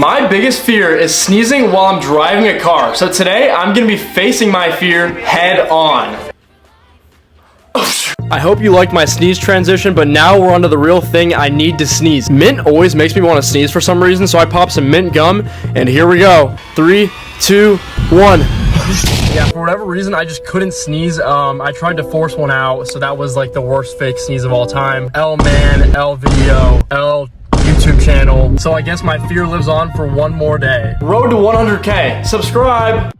My biggest fear is sneezing while I'm driving a car. So today, I'm gonna be facing my fear head on. I hope you liked my sneeze transition, but now we're on to the real thing. I need to sneeze. Mint always makes me want to sneeze for some reason, so I pop some mint gum, and here we go. 3, 2, 1. Yeah, for whatever reason, I just couldn't sneeze. I tried to force one out, so that was like the worst fake sneeze of all time. L man, L video, L YouTube channel. So I guess my fear lives on for one more day. Road to 100K. Subscribe.